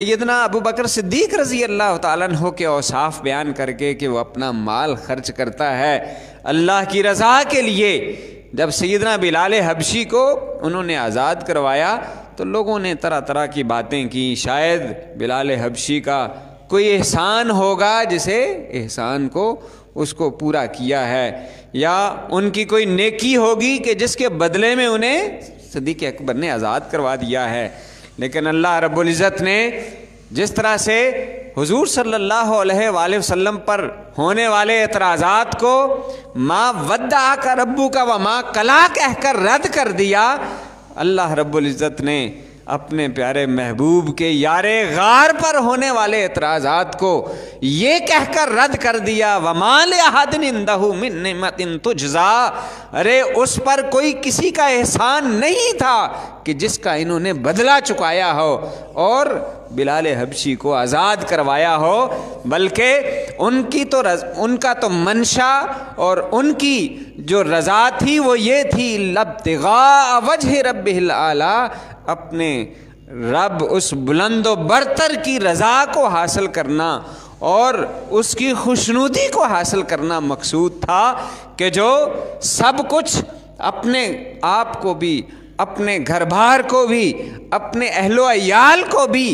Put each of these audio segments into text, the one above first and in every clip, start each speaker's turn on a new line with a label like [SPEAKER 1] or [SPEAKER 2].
[SPEAKER 1] سیدنا ابو بکر صدیق رضی اللہ تعالیٰ عنہ کے اوصاف بیان کر کے کہ وہ اپنا مال خرچ کرتا ہے اللہ کی رضا کے لیے، جب سیدنا بلال حبشی کو انہوں نے آزاد کروایا تو لوگوں نے طرح طرح کی باتیں کی، شاید بلال حبشی کا کوئی احسان ہوگا جسے احسان کو اس کو پورا کیا ہے، یا ان کی کوئی نیکی ہوگی کہ جس کے بدلے میں انہیں صدیق اکبر نے آزاد کروا دیا ہے۔ لیکن اللہ رب العزت نے جس طرح سے حضور صلی اللہ علیہ وآلہ وسلم پر ہونے والے اعتراضات کو ما ودعک ربک وما قلی کہہ کر رد کر دیا، اللہ رب العزت نے اپنے پیارے محبوب کے یار غار پر ہونے والے اعتراضات کو یہ کہہ کر رد کر دیا، وَمَا لِأَحَدٍ عِندَهُ مِن نِعْمَةٍ تُجْزَىٰ، ارے اس پر کوئی کسی کا احسان نہیں تھا کہ جس کا انہوں نے بدلہ چکایا ہو اور بلال حبشی کو آزاد کروایا ہو، بلکہ ان کا تو منشا اور ان کی جو رضا تھی وہ یہ تھی لابتغاء وجہ ربہ الاعلیٰ، اپنے رب اس بلند و برتر کی رضا کو حاصل کرنا اور اس کی خوشنودی کو حاصل کرنا مقصود تھا، کہ جو سب کچھ اپنے آپ کو بھی، اپنے گھر بار کو بھی، اپنے اہل و عیال کو بھی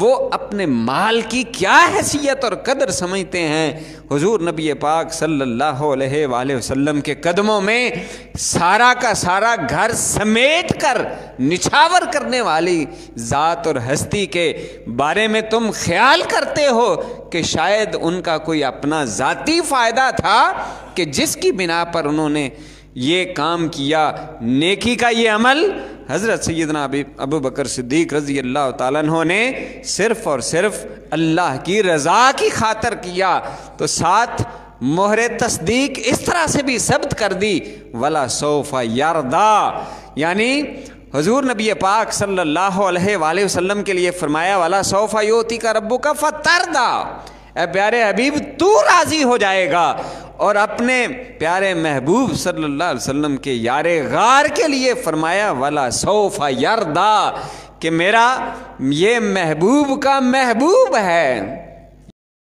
[SPEAKER 1] وہ اپنے مال کی کیا حیثیت اور قدر سمجھتے ہیں، حضور نبی پاک صلی اللہ علیہ وآلہ وسلم کے قدموں میں سارا کا سارا گھر سمیٹ کر نچھاور کرنے والی ذات اور ہستی کے بارے میں تم خیال کرتے ہو کہ شاید ان کا کوئی اپنا ذاتی فائدہ تھا کہ جس کی بنا پر انہوں نے یہ کام کیا، نیکی کا یہ عمل حضرت سیدنا ابو بکر صدیق رضی اللہ تعالیٰ عنہ نے صرف اور صرف اللہ کی رضا کی خاطر کیا، تو ساتھ مہر تصدیق اس طرح سے بھی ثبت کر دی وَلَا سَوْفَ يَرْضَىٰ، یعنی حضور نبی پاک صلی اللہ علیہ وآلہ وسلم کے لیے فرمایا وَلَا سَوْفَ يُؤْتِكَ رَبُّكَ فَتَرْضَىٰ، اے پیارے حبیب تو راضی ہو جائے گا، اور اپنے پیارے محبوب صلی اللہ علیہ وسلم کے یار غار کے لیے فرمایا وَلَا سَوْفَ يَرْضَىٰ، کہ میرا یہ محبوب کا محبوب ہے،